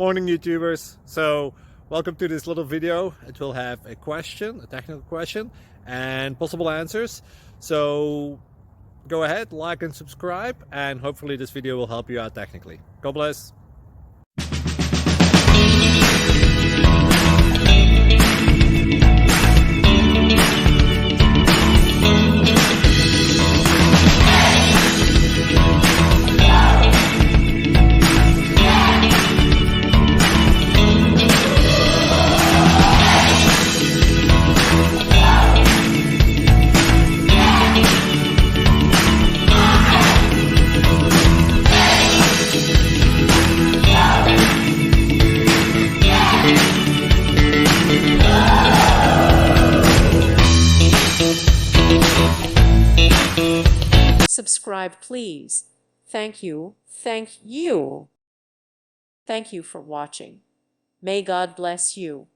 Morning YouTubers. So welcome to this little video. It will have a question, a technical question, and possible answers. So go ahead, like and subscribe, and hopefully this video will help you out technically. God bless. Subscribe, please. Thank you. Thank you. Thank you for watching. May God bless you.